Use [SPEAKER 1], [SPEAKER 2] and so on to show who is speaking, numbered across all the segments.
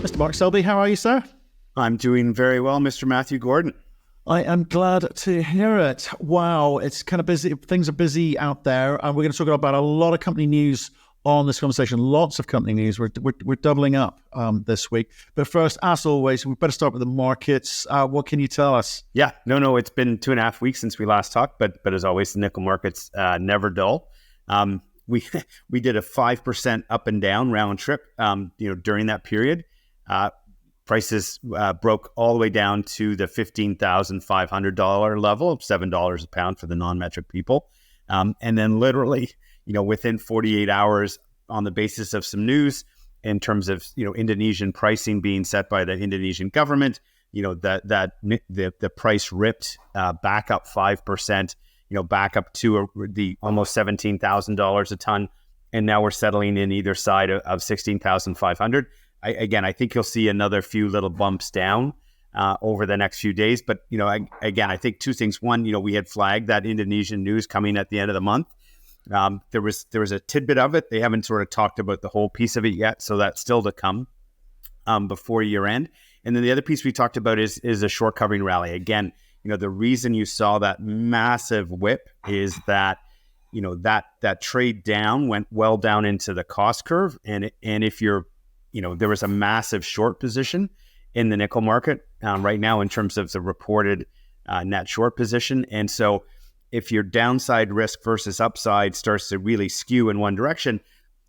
[SPEAKER 1] Mr. Mark Selby, how are you, sir?
[SPEAKER 2] I'm doing very well, Mr. Matthew Gordon.
[SPEAKER 1] I am glad to hear it. Wow, it's kind of busy. Things are busy out there. And we're going to talk about a lot of company news on this conversation. Lots of company news. We're doubling up this week. But first, as always, we better start with the markets. What can you tell us?
[SPEAKER 2] Yeah, no, it's been 2.5 weeks since we last talked, but as always, the nickel market's never dull. We did a 5% up and down round trip, during that period. Prices broke all the way down to the $15,500 level, $7 a pound for the non-metric people. And then literally, within 48 hours on the basis of some news in terms of, Indonesian pricing being set by the Indonesian government, the price ripped back up 5%, back up to the almost $17,000 a ton. And now we're settling in either side of 16,500. I think you'll see another few little bumps down over the next few days. But, I think two things. One, we had flagged that Indonesian news coming at the end of the month. There was a tidbit of it. They haven't sort of talked about the whole piece of it yet. So that's still to come before year end. And then the other piece we talked about is a short covering rally. Again, the reason you saw that massive whip is that, that trade down went well down into the cost curve. And if you're, there was a massive short position in the nickel market right now in terms of the reported net short position. And so if your downside risk versus upside starts to really skew in one direction,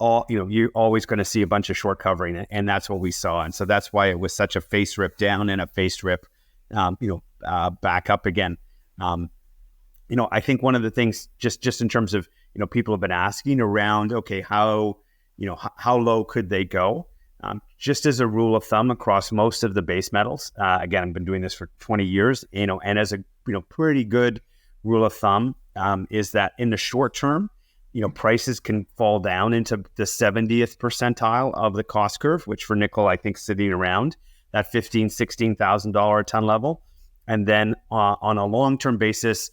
[SPEAKER 2] you're always going to see a bunch of short covering. And that's what we saw. And so that's why it was such a face rip down and a face rip, back up again. I think one of the things just in terms of, people have been asking around, okay, how low could they go? Just as a rule of thumb across most of the base metals, again, I've been doing this for 20 years, and as a pretty good rule of thumb is that in the short term, prices can fall down into the 70th percentile of the cost curve, which for nickel, I think sitting around that $16,000 a ton level. And then on a long-term basis,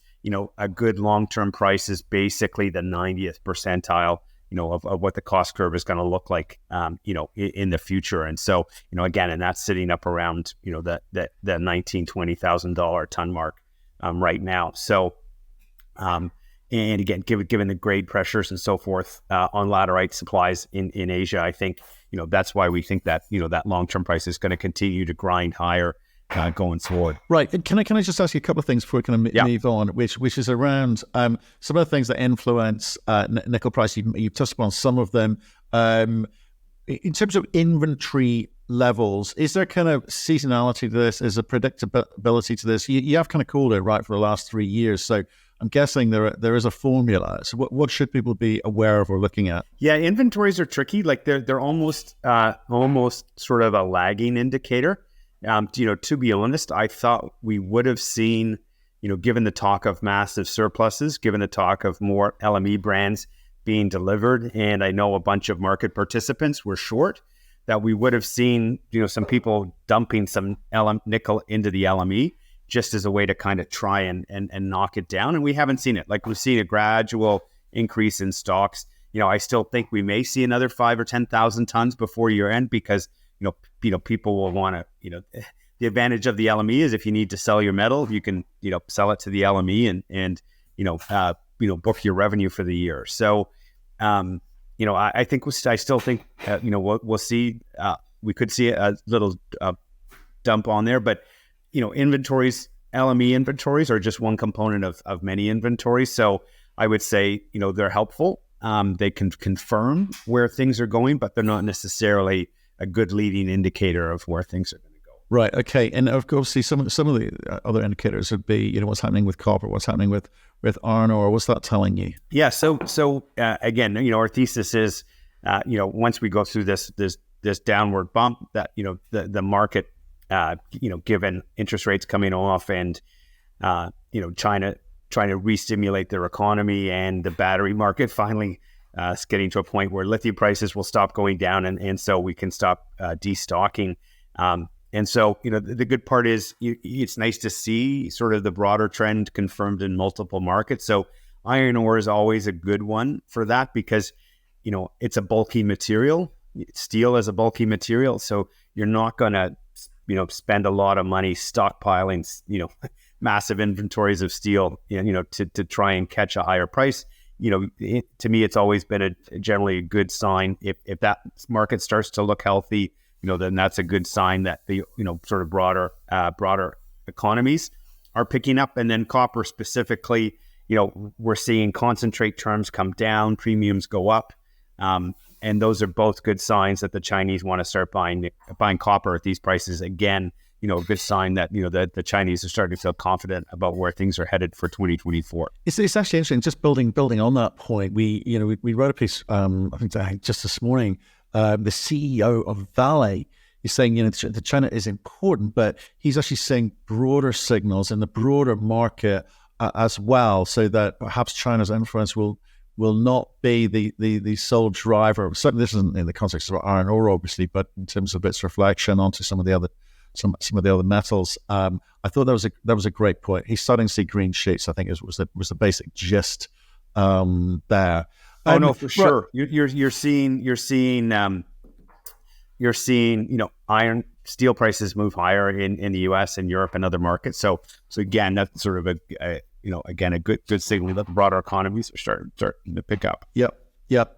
[SPEAKER 2] a good long-term price is basically the 90th percentile of what the cost curve is going to look like, in the future. And so, again, and that's sitting up around, the $19,000-$20,000 ton mark right now. So, and again, given the grade pressures and so forth on laterite supplies in Asia, I think, that's why we think that, that long-term price is going to continue to grind higher going forward.
[SPEAKER 1] Right. Can I just ask you a couple of things before we kind of move on, which is around some of the things that influence nickel price. You've touched upon some of them. In terms of inventory levels, is there kind of seasonality to this? Is there predictability to this? You have kind of called it right for the last 3 years. So I'm guessing there is a formula. So what should people be aware of or looking at?
[SPEAKER 2] Yeah, inventories are tricky. Like they're almost sort of a lagging indicator. To be honest, I thought we would have seen, given the talk of massive surpluses, given the talk of more LME brands being delivered, and I know a bunch of market participants were short, that we would have seen, some people dumping some nickel into the LME just as a way to kind of try and knock it down. And we haven't seen it. Like we've seen a gradual increase in stocks. I still think we may see another 5,000 or 10,000 tons before year end because people will want to, the advantage of the LME is if you need to sell your metal, you can, sell it to the LME and book your revenue for the year. So, I think I still think, we'll see, we could see a little dump on there, but, inventories, LME inventories are just one component of many inventories. So I would say, they're helpful. They can confirm where things are going, but they're not necessarily a good leading indicator of where things are going to go.
[SPEAKER 1] Right. Okay. And of course, some of the other indicators would be, what's happening with copper, what's happening with iron ore. What's that telling you?
[SPEAKER 2] Yeah. So again, our thesis is, once we go through this downward bump, that the market, given interest rates coming off and China trying to re-stimulate their economy and the battery market finally it's getting to a point where lithium prices will stop going down, and so we can stop destocking. And so, the good part is it's nice to see sort of the broader trend confirmed in multiple markets. So iron ore is always a good one for that because, it's a bulky material. steel is a bulky material, so you're not going to, spend a lot of money stockpiling, massive inventories of steel, to try and catch a higher price. To me, it's always been generally a good sign. If that market starts to look healthy, then that's a good sign that the, sort of broader economies are picking up. And then copper specifically, we're seeing concentrate terms come down, premiums go up. And those are both good signs that the Chinese want to start buying copper at these prices again. A good sign that that the Chinese are starting to feel confident about where things are headed for 2024.
[SPEAKER 1] It's actually interesting. Just building on that point, we wrote a piece I think just this morning. The CEO of Vale is saying that China is important, but he's actually saying broader signals in the broader market as well, so that perhaps China's influence will not be the sole driver. Certainly, this isn't in the context of iron ore, obviously, but in terms of its reflection onto some of the other metals. I thought that was a great point. He's starting to see green shoots. I think was the basic gist there.
[SPEAKER 2] Oh no, for sure. You're seeing iron steel prices move higher in the U.S. and Europe and other markets. So again, that's sort of a good signal that the broader economies are starting to pick up.
[SPEAKER 1] Yep.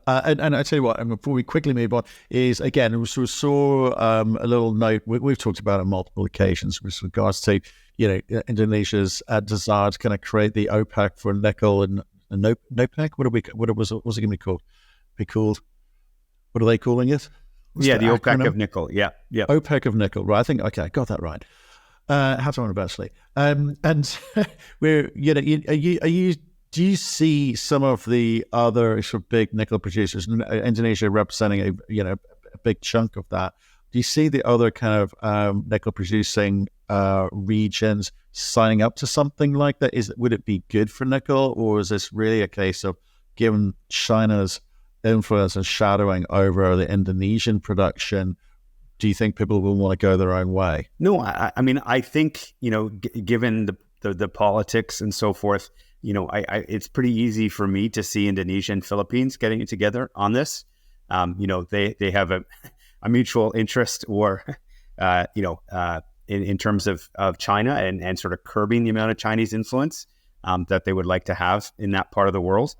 [SPEAKER 1] And I tell you what, before we quickly move on, is again, we saw a little note we've talked about on multiple occasions with regards to Indonesia's desire to kind of create the OPEC for nickel and NOPEC. What was it going to be called? What are they calling it?
[SPEAKER 2] The OPEC of nickel. Yeah.
[SPEAKER 1] OPEC of nickel. Right. I think I got that right. How's on eventually? And we're do you see some of the other sort of big nickel producers, Indonesia representing a big chunk of that? Do you see the other kind of nickel producing regions signing up to something like that? Would it be good for nickel, or is this really a case of, given China's influence and shadowing over the Indonesian production, do you think people will want to go their own way?
[SPEAKER 2] No, I mean, I think, given the politics and so forth, it's pretty easy for me to see Indonesia and Philippines getting it together on this. They have a mutual interest, or in terms of China and sort of curbing the amount of Chinese influence that they would like to have in that part of the world.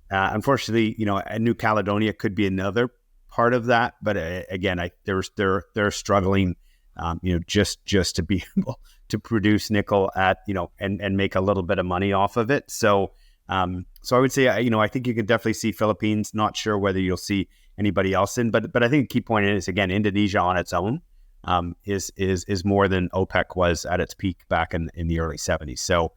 [SPEAKER 2] Unfortunately, New Caledonia could be another part of that. But again, they're struggling, just to be able to produce nickel at, and make a little bit of money off of it. So I would say, I think you can definitely see Philippines. Not sure whether you'll see anybody else in, but I think the key point is, again, Indonesia on its own is more than OPEC was at its peak back in the early 70s. So,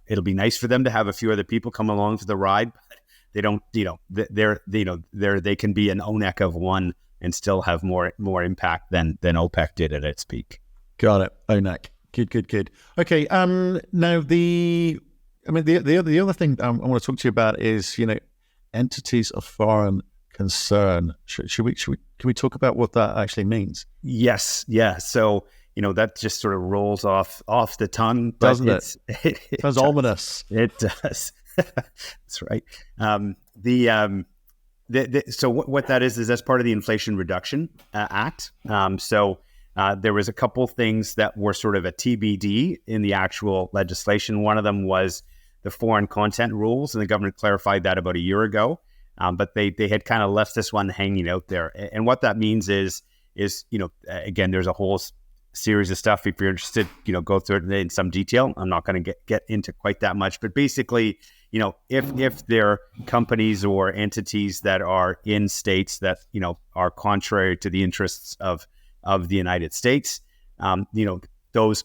[SPEAKER 2] it'll be nice for them to have a few other people come along for the ride. But they don't, they can be an ONEC of one and still have more impact than OPEC did at its peak.
[SPEAKER 1] Got it. ONEC. Good. Okay. Now the other thing I want to talk to you about is, entities of foreign concern. Can we talk about what that actually means?
[SPEAKER 2] Yes. Yeah. So, that just sort of rolls off the tongue,
[SPEAKER 1] doesn't it? It sounds ominous.
[SPEAKER 2] It does. That's right. So what that is that's part of the Inflation Reduction Act. There was a couple things that were sort of a TBD in the actual legislation. One of them was the foreign content rules, and the government clarified that about a year ago. But they had kind of left this one hanging out there. And what that means is again, there's a whole series of stuff. If you're interested, go through it in some detail. I'm not going to get into quite that much, but basically, if there are companies or entities that are in states that, are contrary to the interests of the United States, those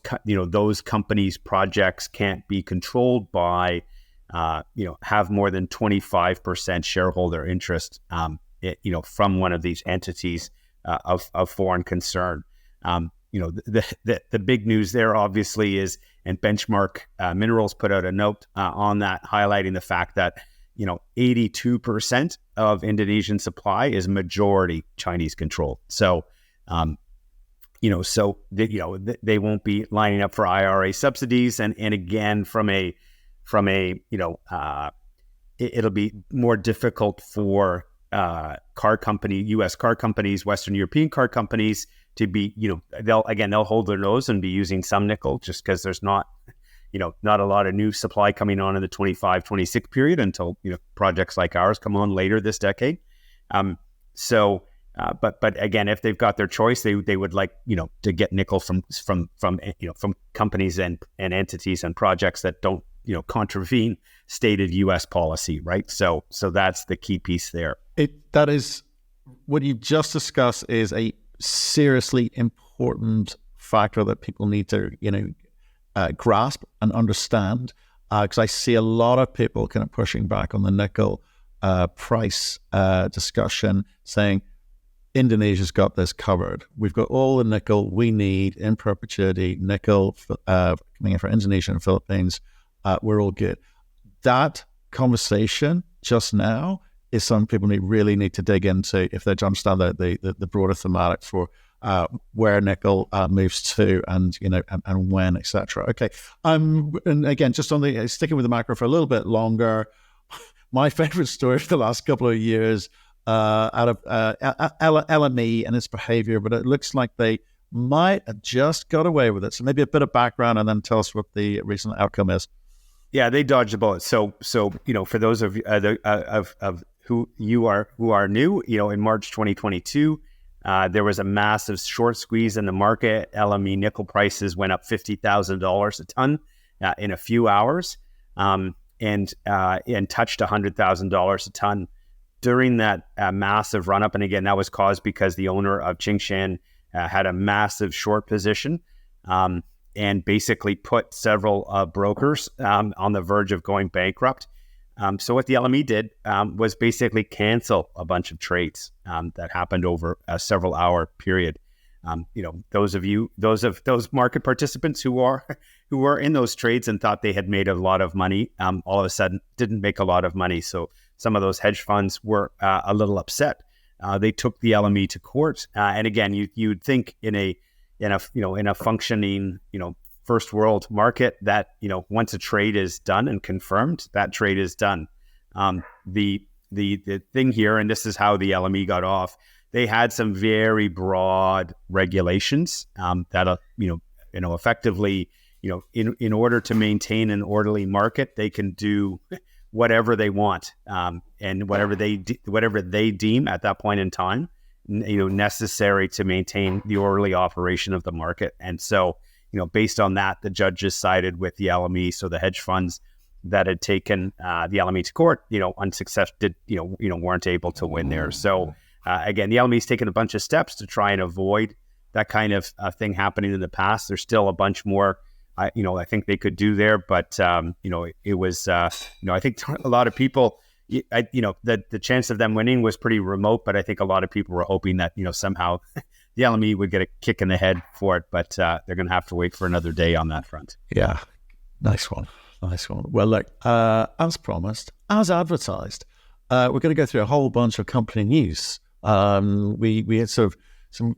[SPEAKER 2] companies' projects can't be controlled by, have more than 25% shareholder interest, from one of these entities of foreign concern. The big news there obviously is, and Benchmark Minerals put out a note on that, highlighting the fact that 82% of Indonesian supply is majority Chinese controlled. So they won't be lining up for IRA subsidies, and again it'll be more difficult for U.S. car companies, Western European car companies to be, they'll hold their nose and be using some nickel just because there's not a lot of new supply coming on in the 25, 26 period until, projects like ours come on later this decade. But again, if they've got their choice, they would like, to get nickel from companies and entities and projects that don't, contravene stated U.S. policy, right? So that's the key piece there.
[SPEAKER 1] That is what you just discussed is a seriously important factor that people need to, grasp and understand. Because I see a lot of people kind of pushing back on the nickel price discussion, saying Indonesia's got this covered. We've got all the nickel we need in perpetuity. Nickel coming in for Indonesia and Philippines. We're all good. That conversation just now is something people really need to dig into if they understand the broader thematic for where nickel moves to and when, etc. Okay. And again, just on the sticking with the macro for a little bit longer, my favorite story for the last couple of years out of LME and its behavior, but it looks like they might have just got away with it. So maybe a bit of background and then tell us what the recent outcome is.
[SPEAKER 2] Yeah, they dodged the bullet. So for those of who are new, in March 2022, there was a massive short squeeze in the market. LME nickel prices went up $50,000 a ton in a few hours, and touched $100,000 a ton during that massive run up. And again, that was caused because the owner of Tsingshan had a massive short position. And basically put several brokers on the verge of going bankrupt. So what the LME did was basically cancel a bunch of trades that happened over a several hour period. Those market participants who were in those trades and thought they had made a lot of money, all of a sudden didn't make a lot of money. So some of those hedge funds were a little upset. They took the LME to court, and again, you'd think in a functioning, first world market that, once a trade is done and confirmed, that trade is done. The thing here, and this is how the LME got off, they had some very broad regulations that, effectively, in order to maintain an orderly market, they can do whatever they want, and whatever they deem at that point in time, necessary to maintain the orderly operation of the market. And so, based on that, the judges sided with the LME. So the hedge funds that had taken the LME to court, weren't able to win there. So again, the LME's taken a bunch of steps to try and avoid that kind of thing happening in the past. There's still a bunch more, I think they could do there, but it was, I think a lot of people, the chance of them winning was pretty remote, but I think a lot of people were hoping that, somehow the LME would get a kick in the head for it, but they're going to have to wait for another day on that front.
[SPEAKER 1] Yeah. Nice one. Well, look, as promised, as advertised, we're going to go through a whole bunch of company news. We had sort of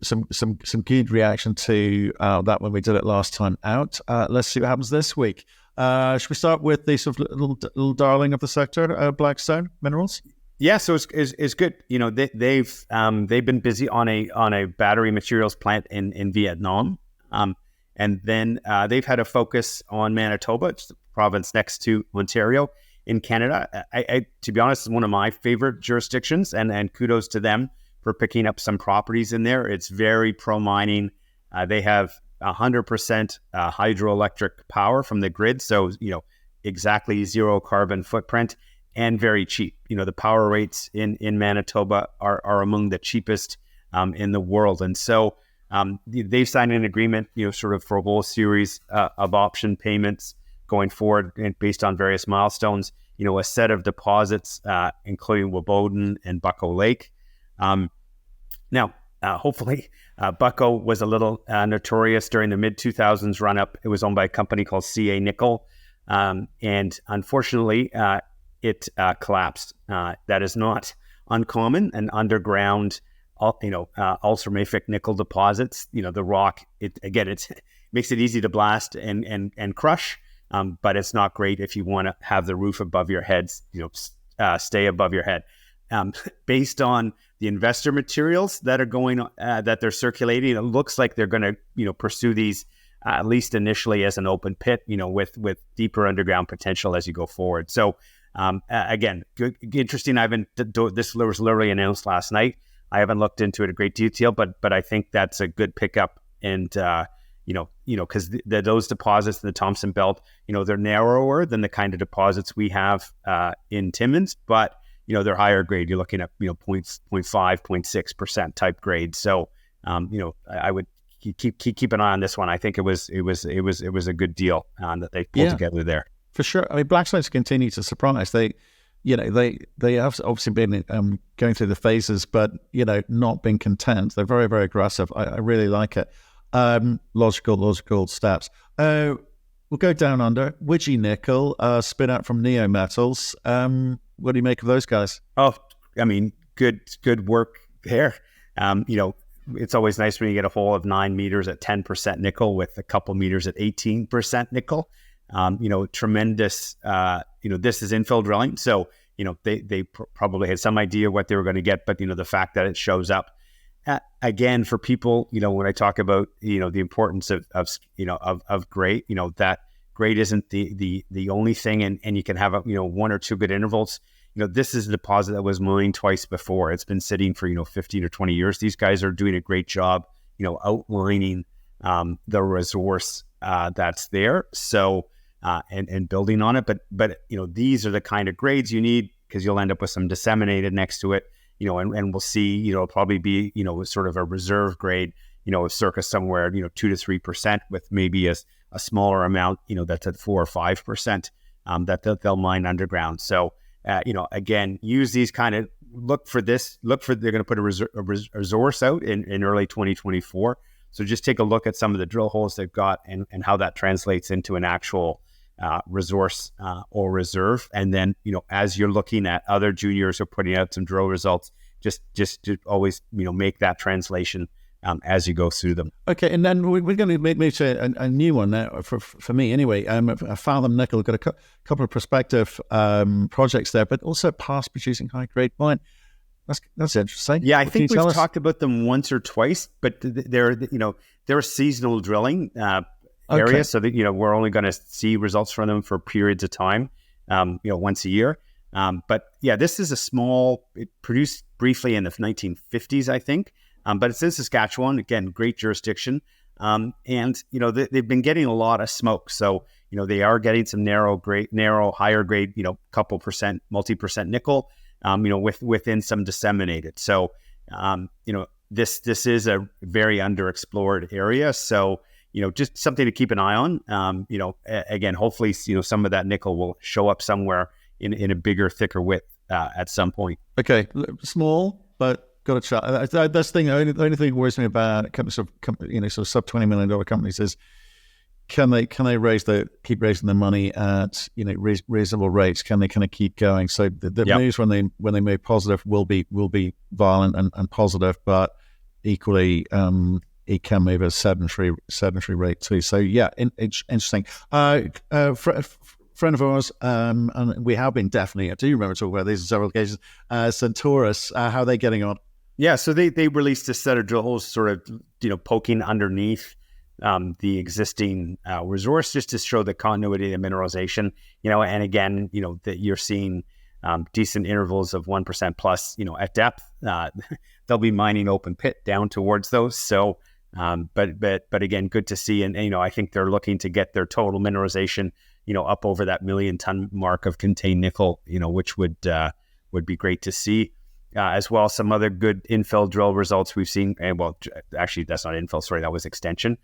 [SPEAKER 1] some good reaction to that when we did it last time out. Let's see what happens this week. Should we start with the sort of little darling of the sector, Blackstone Minerals?
[SPEAKER 2] Yeah, so it's good. They've been busy on a battery materials plant in Vietnam, and then they've had a focus on Manitoba, it's the province next to Ontario in Canada. I to be honest, it's one of my favorite jurisdictions, and kudos to them for picking up some properties in there. It's very pro mining. They have 100% hydroelectric power from the grid, so exactly zero carbon footprint. And very cheap. The power rates in Manitoba are among the cheapest in the world. And so they've signed an agreement, sort of for a whole series of option payments going forward and based on various milestones, a set of deposits, including Woboden and Bucko Lake. Now, hopefully, Bucko was a little notorious during the mid-2000s run-up. It was owned by a company called CA Nickel. And unfortunately, it collapsed. That is not uncommon. And underground, ultramafic nickel deposits, the rock, it makes it easy to blast and crush, but it's not great if you want to have the roof above your head, stay above your head. based on the investor materials that are going that they're circulating, it looks like they're going to pursue these at least initially as an open pit, with deeper underground potential as you go forward. So again, good, interesting. This was literally announced last night. I haven't looked into it in great detail, but I think that's a good pickup. And because those deposits in the Thompson Belt, they're narrower than the kind of deposits we have in Timmins, but they're higher grade. You're looking at 0.5, 0.6% type grade. So I would keep an eye on this one. I think it was a good deal that they pulled together there.
[SPEAKER 1] For sure. I mean, Blackstone's continue to surprise. They have obviously been going through the phases, but not been content. They're very, very aggressive. I really like it. Logical steps. We'll go down under. Widgie Nickel, spin out from Neom Metals. What do you make of those guys?
[SPEAKER 2] Oh, I mean, good work there. It's always nice when you get a hole of 9 meters at 10% nickel with a couple meters at 18% nickel. Tremendous. This is infill drilling, so they probably had some idea what they were going to get, but the fact that it shows up again for people, when I talk about the importance of grade, that grade isn't the only thing, and you can have one or two good intervals. This is a deposit that was mined twice before. It's been sitting for 15 or 20 years. These guys are doing a great job, outlining the resource that's there. So and building on it, but these are the kind of grades you need, because you'll end up with some disseminated next to it. And we'll see, it'll probably be, sort of a reserve grade, circa somewhere, 2 to 3%, with maybe a smaller amount, that's at 4 or 5%, that they'll mine underground. So, again, use these kind of, they're going to put a resource out in early 2024. So just take a look at some of the drill holes they've got and how that translates into an actual resource or reserve. And then, as you're looking at other juniors who are putting out some drill results, just to always, make that translation as you go through them.
[SPEAKER 1] Okay, and then we're going to move to a new one now, for me anyway. Fathom Nickel, got a couple of prospective projects there, but also past producing high-grade mine. That's interesting.
[SPEAKER 2] Yeah, I think we've talked about them once or twice, but they're a seasonal drilling area, so that we're only going to see results from them for periods of time, once a year. But yeah, this is it produced briefly in the 1950s, I think, but it's in Saskatchewan. Again, great jurisdiction, and they've been getting a lot of smoke. So they are getting some narrow, higher grade, couple percent, multi-percent nickel. Within some disseminated. So, this is a very underexplored area. So, just something to keep an eye on. Again, hopefully, some of that nickel will show up somewhere in a bigger, thicker width at some point.
[SPEAKER 1] Okay, small, but got a shot. That's the thing. The only thing that worries me about companies, sort of sub $20 million companies is, can they keep raising the money at reasonable rates? Can they kind of keep going? So the moves when they move positive will be violent and positive, but equally it can move at a sedentary rate too. So yeah, interesting. Friend of ours, and we have been definitely. I do remember talking about these on several occasions. Centaurus, how are they getting on?
[SPEAKER 2] Yeah, so they released a set of drill holes, sort of poking underneath the existing resource, just to show the continuity of mineralization, and again, that you're seeing decent intervals of 1% plus, at depth. They'll be mining open pit down towards those. So, but again, good to see. And, I think they're looking to get their total mineralization, up over that 1 million ton mark of contained nickel, which would be great to see. As well, some other good infill drill results we've seen. And well, actually, that's not infill. Sorry, that was extension.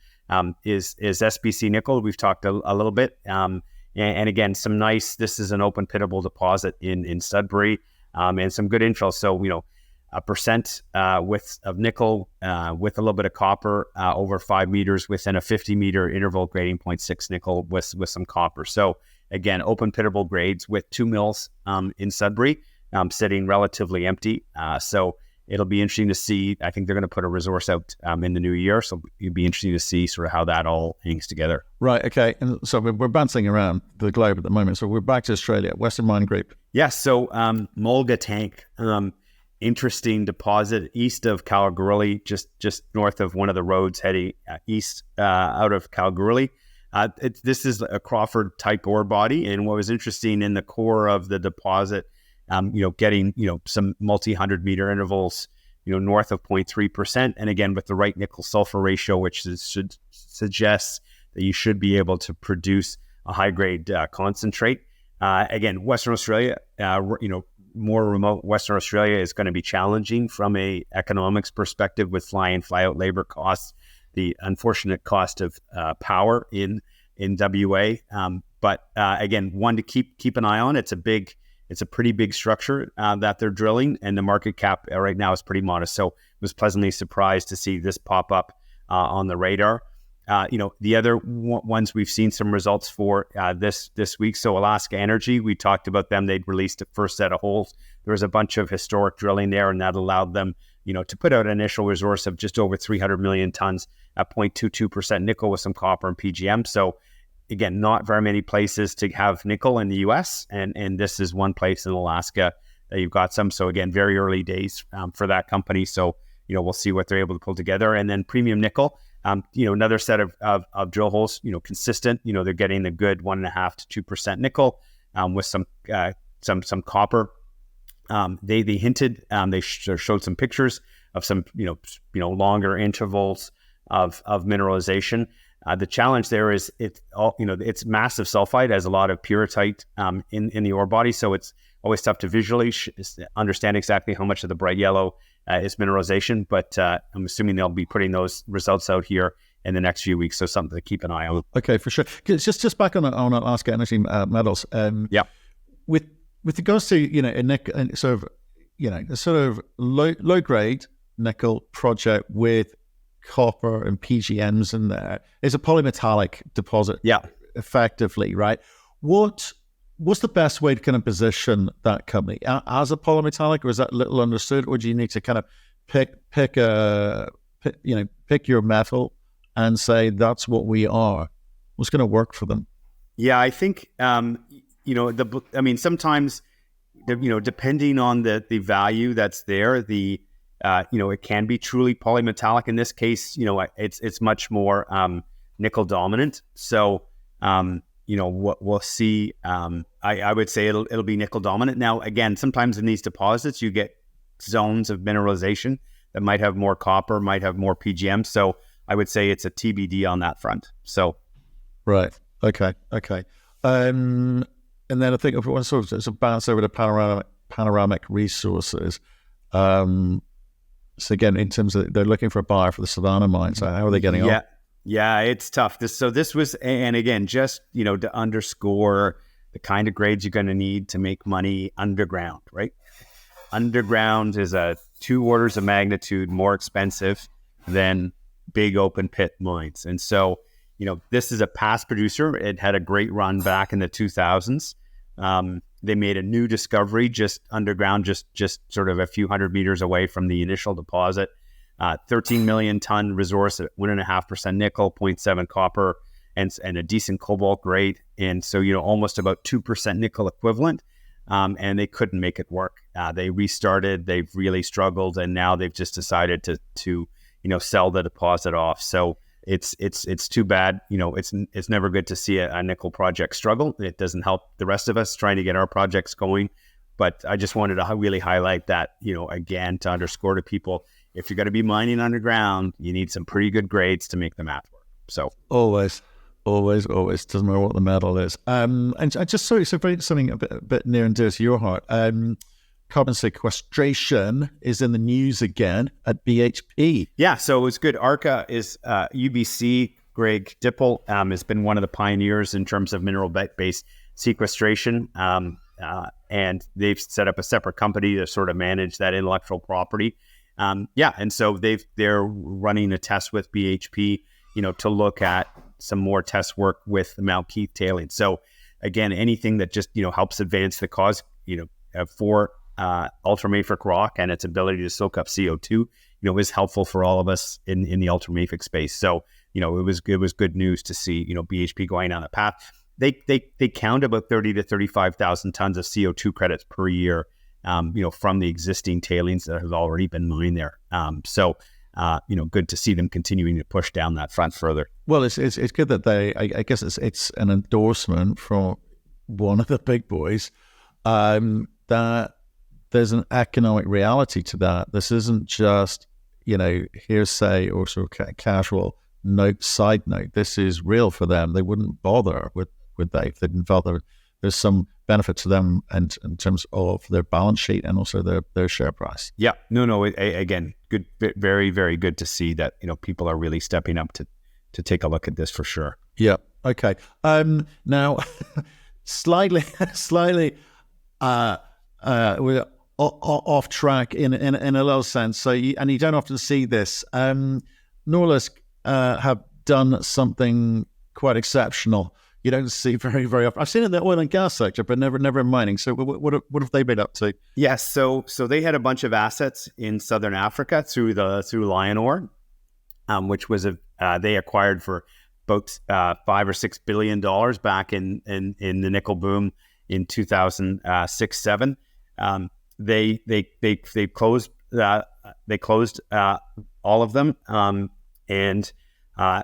[SPEAKER 2] Is SBC Nickel? We've talked a little bit. And again, some nice. This is an open pittable deposit in Sudbury, and some good infill. So 1% width of nickel with a little bit of copper over 5 meters within a 50-meter interval, grading 0.6 nickel with some copper. So again, open pittable grades with 2 mills in Sudbury. Sitting relatively empty. So it'll be interesting to see. I think they're going to put a resource out in the new year, so it'd be interesting to see sort of how that all hangs together.
[SPEAKER 1] Right. Okay. And so we're bouncing around the globe at the moment. So we're back to Australia, Western Mine Group.
[SPEAKER 2] Yes. So Mulga Tank, interesting deposit east of Kalgoorlie, just north of one of the roads heading east out of Kalgoorlie. This is a Crawford type ore body, and what was interesting in the core of the deposit, getting some multi-100 meter intervals, north of 0.3%, and again with the right nickel sulfur ratio, which should suggest that you should be able to produce a high grade concentrate. Again, Western Australia, more remote Western Australia is going to be challenging from a economics perspective with fly in, fly out labor costs, the unfortunate cost of power in WA. But again, one to keep an eye on. It's a pretty big structure that they're drilling, and the market cap right now is pretty modest. So I was pleasantly surprised to see this pop up on the radar. The other ones we've seen some results for this week. So Alaska Energy, we talked about them. They'd released a first set of holes. There was a bunch of historic drilling there, and that allowed them, to put out an initial resource of just over 300 million tons at 0.22% nickel with some copper and PGM. So again, not very many places to have nickel in the US, and this is one place in Alaska that you've got some. So again, very early days for that company. So, we'll see what they're able to pull together. And then Premium Nickel, another set of drill holes, consistent, they're getting the good 1.5 to 2% nickel with some copper. They hinted, they showed some pictures of some, longer intervals of mineralization. The challenge there is it's massive sulfide, has a lot of pyrrhotite in the ore body, so it's always tough to visually understand exactly how much of the bright yellow is mineralization. But I'm assuming they'll be putting those results out here in the next few weeks, so something to keep an eye on.
[SPEAKER 1] Okay, for sure. Just back on Alaska Energy Metals. With regards to a sort of low grade nickel project with copper and PGMs in there. It's a polymetallic deposit, effectively, right? What's the best way to kind of position that company as a polymetallic, or is that little understood, or do you need to kind of pick your metal and say that's what we are? What's going to work for them?
[SPEAKER 2] Yeah, I think sometimes depending on the value that's there, it can be truly polymetallic. In this case, it's much more nickel dominant. So, we'll see. I would say it'll be nickel dominant. Now, again, sometimes in these deposits, you get zones of mineralization that might have more copper, might have more PGM. So I would say it's a TBD on that front. So,
[SPEAKER 1] right. Okay. And then I think if we want to sort of bounce over to Panoramic Resources. So again, in terms of they're looking for a buyer for the Savannah mine. So how are they getting on?
[SPEAKER 2] Yeah, it's tough. This was, and again, just, to underscore the kind of grades you're going to need to make money underground, right? Underground is 2 orders of magnitude more expensive than big open pit mines. And so, this is a past producer. It had a great run back in the 2000s. They made a new discovery just underground, just sort of a few hundred meters away from the initial deposit. 13 million ton resource at 1.5% nickel, 0.7 copper, and a decent cobalt grade. And so, almost about 2% nickel equivalent. And they couldn't make it work. They restarted, they've really struggled, and now they've just decided to sell the deposit off. So it's too bad. It's never good to see a nickel project struggle. It doesn't help the rest of us trying to get our projects going. But I just wanted to really highlight that, again, to underscore to people, if you're going to be mining underground, you need some pretty good grades to make the math work. So
[SPEAKER 1] always doesn't matter what the metal is. And I just saw something a bit near and dear to your heart. Carbon sequestration is in the news again at BHP.
[SPEAKER 2] Yeah, so it's good. ARCA is UBC. Greg Dipple has been one of the pioneers in terms of mineral-based sequestration, and they've set up a separate company to sort of manage that intellectual property. And so they're running a test with BHP, to look at some more test work with the Mount Keith tailings. So again, anything that just helps advance the cause, for ultramafic rock and its ability to soak up CO2, is helpful for all of us in the ultramafic space. So, it was good news to see, BHP going on a path. They count about 30 to 35,000 tons of CO2 credits per year, from the existing tailings that have already been mined there. Good to see them continuing to push down that front further.
[SPEAKER 1] Well, it's good that I guess it's an endorsement from one of the big boys, that there's an economic reality to that. This isn't just, hearsay or sort of casual side note. This is real for them. They wouldn't bother with that if they didn't bother. There's some benefit to them and in terms of their balance sheet and also their share price.
[SPEAKER 2] Yeah, again, good, very, very good to see that, people are really stepping up to take a look at this for sure.
[SPEAKER 1] Yeah. Okay. Now, slightly, we're off track in a little sense. So, you don't often see this. Noris have done something quite exceptional. You don't see very, very often. I've seen it in the oil and gas sector, but never in mining. So what have they been up to?
[SPEAKER 2] Yes, so they had a bunch of assets in Southern Africa through Lion Ore, which was they acquired for about $5 or $6 billion back in the nickel boom in 2006-07. They closed all of them, and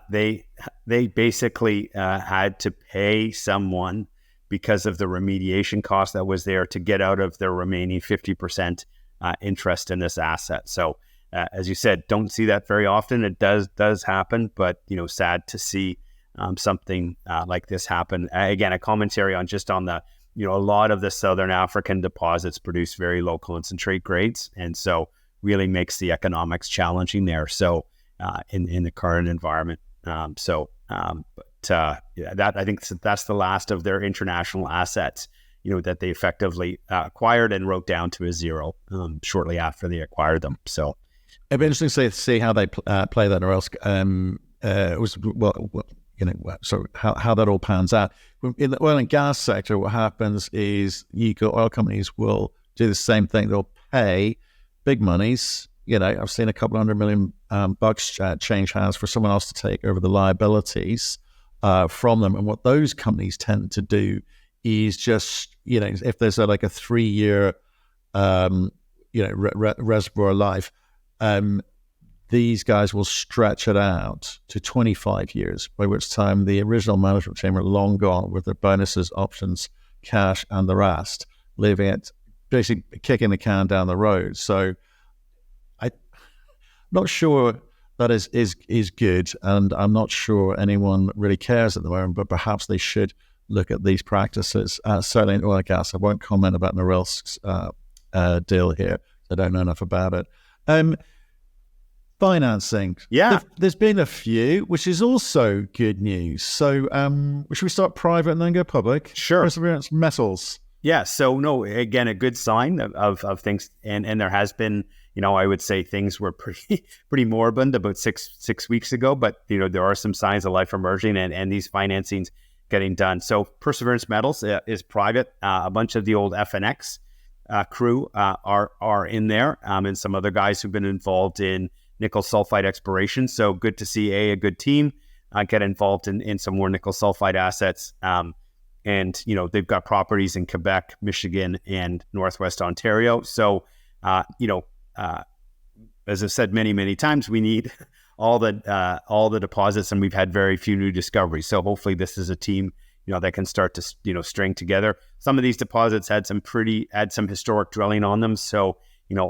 [SPEAKER 2] they basically had to pay someone because of the remediation cost that was there to get out of their remaining 50% interest in this asset. So as you said, don't see that very often. It does happen, but sad to see something like this happen. Again, a commentary on the a lot of the Southern African deposits produce very low concentrate grades, and so really makes the economics challenging there. So in the current environment. That I think that's the last of their international assets, that they effectively acquired and wrote down to a zero shortly after they acquired them. So
[SPEAKER 1] it'd be interesting to see how they play that, or else so how that all pans out. In the oil and gas sector, what happens is oil companies will do the same thing. They'll pay big monies. I've seen a couple $100 million bucks change hands for someone else to take over the liabilities from them. And what those companies tend to do is just, if there's like a 3-year, reservoir life, these guys will stretch it out to 25 years, by which time the original management team are long gone with their bonuses, options, cash, and the rest, leaving it basically kicking the can down the road. So not sure that is good, and I'm not sure anyone really cares at the moment, but perhaps they should look at these practices, certainly in oil and gas. I won't comment about Norilsk's deal here. I don't know enough about it. Financing.
[SPEAKER 2] Yeah.
[SPEAKER 1] There's been a few, which is also good news. So should we start private and then go public?
[SPEAKER 2] Sure.
[SPEAKER 1] Perseverance Metals.
[SPEAKER 2] Yeah. So, again, a good sign of things. And there has been, I would say things were pretty moribund about six weeks ago, but, there are some signs of life emerging and these financings getting done. So Perseverance Metals is private. A bunch of the old FNX crew are in there, and some other guys who've been involved in nickel sulfide exploration. So good to see a good team get involved in some more nickel sulfide assets. And, they've got properties in Quebec, Michigan, and Northwest Ontario. So, as I've said many, many times, we need all the deposits, and we've had very few new discoveries. So hopefully this is a team, that can start to, string together. Some of these deposits had some historic drilling on them. So,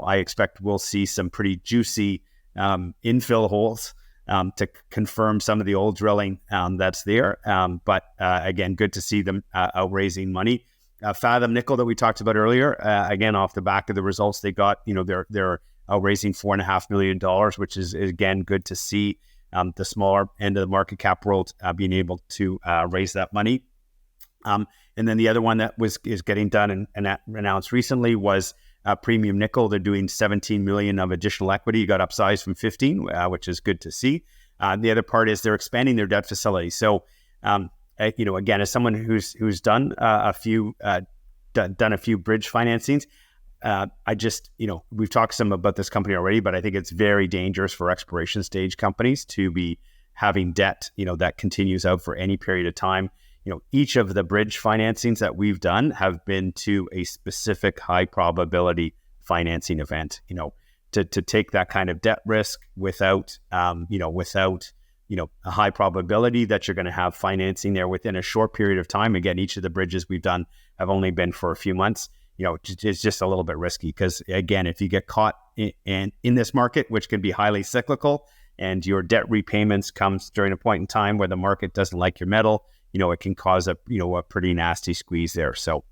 [SPEAKER 2] I expect we'll see some pretty juicy infill holes to confirm some of the old drilling that's there. But again, good to see them out raising money. Fathom Nickel that we talked about earlier, again, off the back of the results they got, they're out raising $4.5 million, which is, again, good to see the smaller end of the market cap world being able to raise that money. And then the other one that is getting done and announced recently was Premium Nickel. They're doing 17 million of additional equity. You got upsized from 15, which is good to see. The other part is they're expanding their debt facility. So, again, as someone who's done a few bridge financings, I just, we've talked some about this company already, but I think it's very dangerous for exploration stage companies to be having debt, that continues out for any period of time. Each of the bridge financings that we've done have been to a specific high probability financing event, to take that kind of debt risk without a high probability that you're going to have financing there within a short period of time. Again, each of the bridges we've done have only been for a few months. It's just a little bit risky because, again, if you get caught in this market, which can be highly cyclical, and your debt repayments comes during a point in time where the market doesn't like your metal, it can cause a pretty nasty squeeze there. So,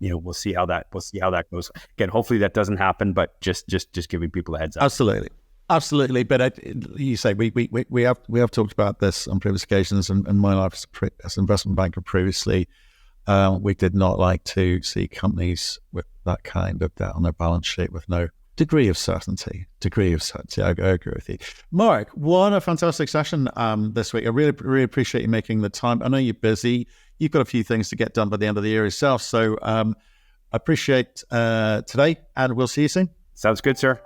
[SPEAKER 2] we'll see how that goes. Again, hopefully that doesn't happen, but just giving people a heads up.
[SPEAKER 1] Absolutely. But you say we have talked about this on previous occasions, and in my life as an investment banker previously, we did not like to see companies with that kind of debt on their balance sheet with no degree of certainty. I agree with you. Mark, what a fantastic session this week. I really appreciate you making the time. I know you're busy. You've got a few things to get done by the end of the year yourself. So I appreciate today, and we'll see you soon.
[SPEAKER 2] Sounds good, sir.